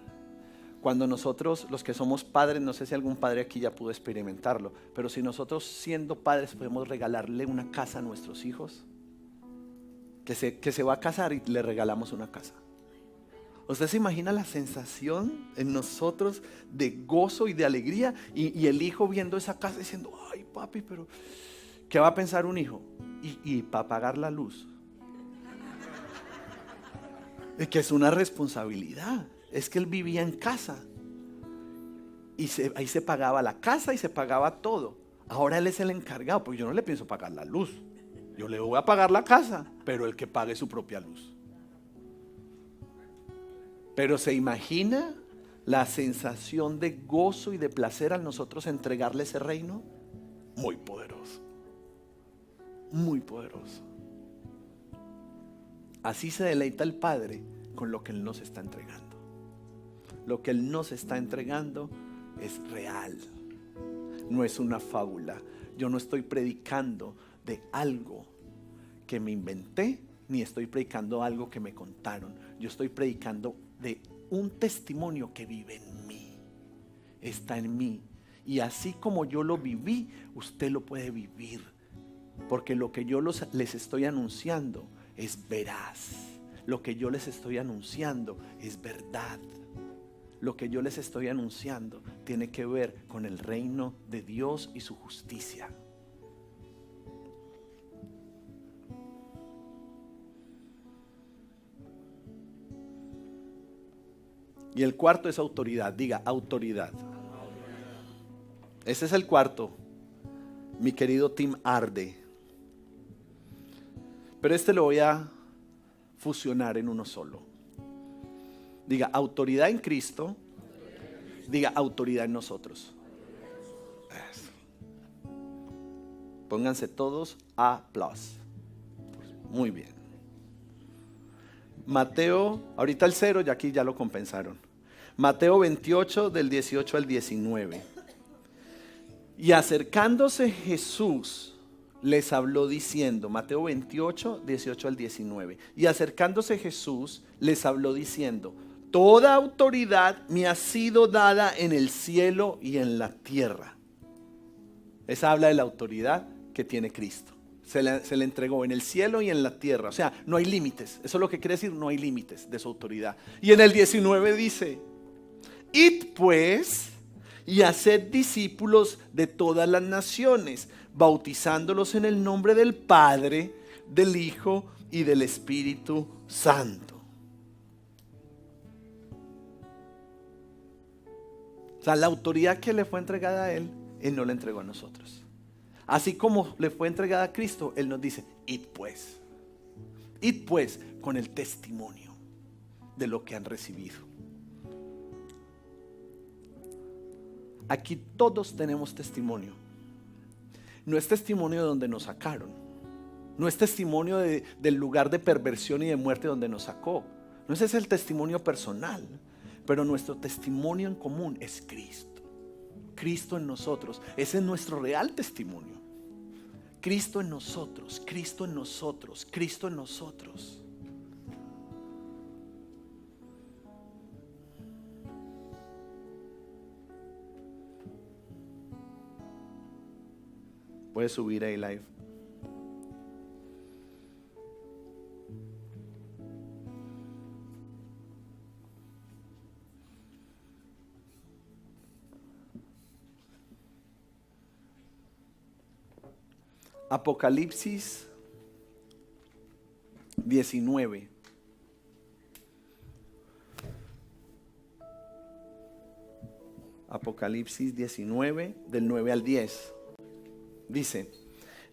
cuando nosotros, los que somos padres, no sé si algún padre aquí ya pudo experimentarlo, pero si nosotros siendo padres podemos regalarle una casa a nuestros hijos, que se va a casar y le regalamos una casa? ¿Usted se imagina la sensación en nosotros de gozo y de alegría? Y el hijo viendo esa casa diciendo, ay papi, pero ¿qué va a pensar un hijo? Y para pagar la luz. Es que es una responsabilidad. Es que él vivía en casa. Y ahí se pagaba la casa y se pagaba todo. Ahora él es el encargado, porque yo no le pienso pagar la luz. Yo le voy a pagar la casa, pero el que pague su propia luz. Pero ¿se imagina la sensación de gozo y de placer al nosotros entregarle ese reino? Muy poderoso. Muy poderoso. Así se deleita el Padre con lo que Él nos está entregando. Lo que Él nos está entregando es real. No es una fábula. Yo no estoy predicando de algo que me inventé, ni estoy predicando algo que me contaron. Yo estoy predicando de un testimonio que vive en mí, está en mí, y así como yo lo viví, usted lo puede vivir, porque lo que yo les estoy anunciando es veraz, lo que yo les estoy anunciando es verdad, lo que yo les estoy anunciando tiene que ver con el reino de Dios y su justicia. Y el cuarto es autoridad. Diga, autoridad. Ese es el cuarto, mi querido Team Arde. Pero este lo voy a fusionar en uno solo. Diga, autoridad en Cristo. Diga, autoridad en nosotros. Eso. Pónganse todos A+. Muy bien. Mateo, ahorita el 0, y aquí ya lo compensaron. Mateo 28, del 18 al 19. Y acercándose Jesús, les habló diciendo, Mateo 28, 18 al 19. Y acercándose Jesús, les habló diciendo, toda autoridad me ha sido dada en el cielo y en la tierra. Esa habla de la autoridad que tiene Cristo. Se le entregó en el cielo y en la tierra. O sea, no hay límites. Eso es lo que quiere decir, no hay límites de su autoridad. Y en el 19 dice, id pues y haced discípulos de todas las naciones, bautizándolos en el nombre del Padre, del Hijo y del Espíritu Santo. O sea, la autoridad que le fue entregada a Él no la entregó a nosotros. Así como le fue entregada a Cristo, Él nos dice, id pues con el testimonio de lo que han recibido. Aquí todos tenemos testimonio. No es testimonio de donde nos sacaron. No es testimonio del lugar de perversión y de muerte donde nos sacó. No ese es el testimonio personal. Pero nuestro testimonio en común es Cristo. Cristo en nosotros. Ese es nuestro real testimonio. Cristo en nosotros, Cristo en nosotros, Cristo en nosotros. Puedes subir ahí live. Apocalipsis 19. Apocalipsis 19, del 9 al 10. Dice,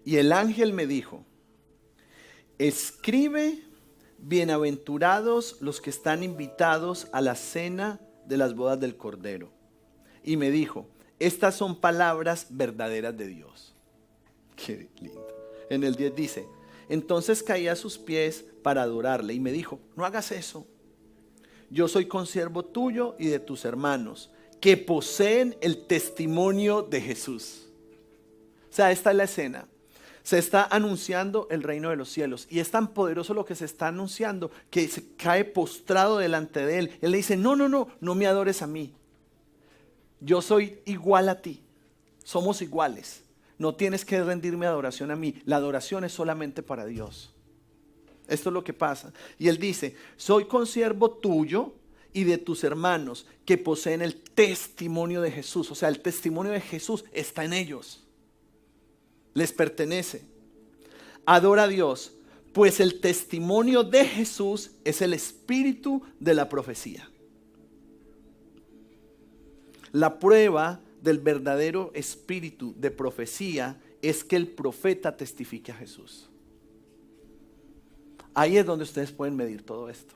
y el ángel me dijo, escribe, bienaventurados los que están invitados a la cena de las bodas del Cordero. Y me dijo, estas son palabras verdaderas de Dios. Qué lindo. En el 10 dice, entonces caí a sus pies para adorarle y me dijo, no hagas eso. Yo soy consiervo tuyo y de tus hermanos que poseen el testimonio de Jesús. O sea, esta es la escena. Se está anunciando el reino de los cielos y es tan poderoso lo que se está anunciando que se cae postrado delante de él. Él le dice, no me adores a mí. Yo soy igual a ti. Somos iguales. No tienes que rendirme adoración a mí. La adoración es solamente para Dios. Esto es lo que pasa. Y él dice, soy consiervo tuyo y de tus hermanos que poseen el testimonio de Jesús. O sea, el testimonio de Jesús está en ellos. Les pertenece. Adora a Dios, pues el testimonio de Jesús es el espíritu de la profecía. La prueba del verdadero espíritu de profecía es que el profeta testifique a Jesús. Ahí es donde ustedes pueden medir todo esto.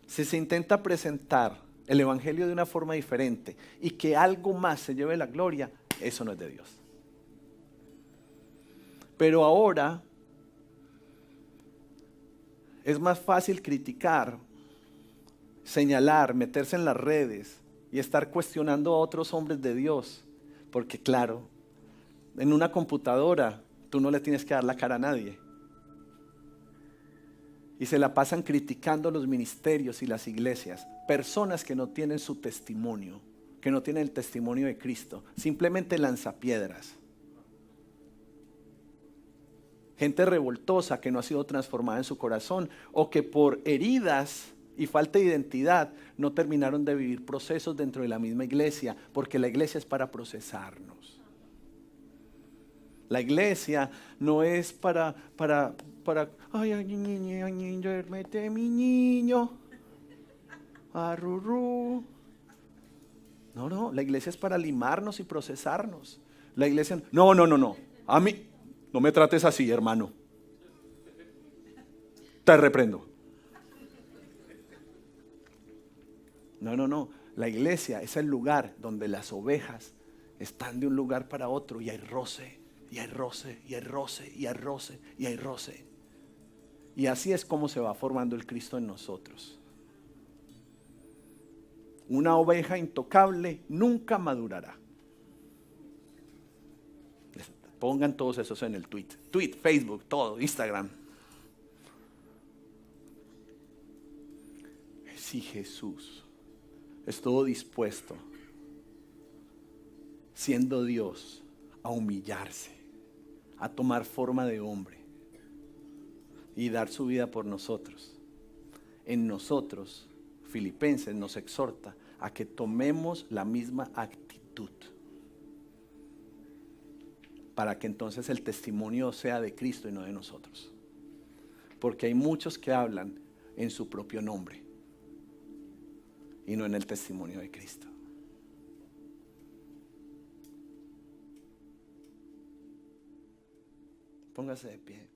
Si se intenta presentar el evangelio de una forma diferente y que algo más se lleve la gloria, eso no es de Dios. Pero ahora es más fácil criticar, señalar, meterse en las redes y estar cuestionando a otros hombres de Dios. Porque claro, en una computadora tú no le tienes que dar la cara a nadie. Y se la pasan criticando los ministerios y las iglesias. Personas que no tienen su testimonio, que no tienen el testimonio de Cristo. Simplemente lanzapiedras. Gente revoltosa que no ha sido transformada en su corazón o que por heridas y falta de identidad no terminaron de vivir procesos dentro de la misma iglesia, porque la iglesia es para procesarnos. La iglesia no es para ay, niño, duérmete mi niño. arrurú. No, la iglesia es para limarnos y procesarnos. La iglesia, no. A mí, no me trates así, hermano. Te reprendo. No. La iglesia es el lugar donde las ovejas están de un lugar para otro y hay roce, y hay roce, y hay roce, y hay roce, y hay roce. Y así es como se va formando el Cristo en nosotros. Una oveja intocable nunca madurará. Pongan todos esos en el tweet, Facebook, todo, Instagram. Si Jesús estuvo dispuesto, siendo Dios, a humillarse, a tomar forma de hombre y dar su vida por nosotros, en nosotros, Filipenses nos exhorta a que tomemos la misma actitud, para que entonces el testimonio sea de Cristo y no de nosotros. Porque hay muchos que hablan en su propio nombre y no en el testimonio de Cristo. Póngase de pie.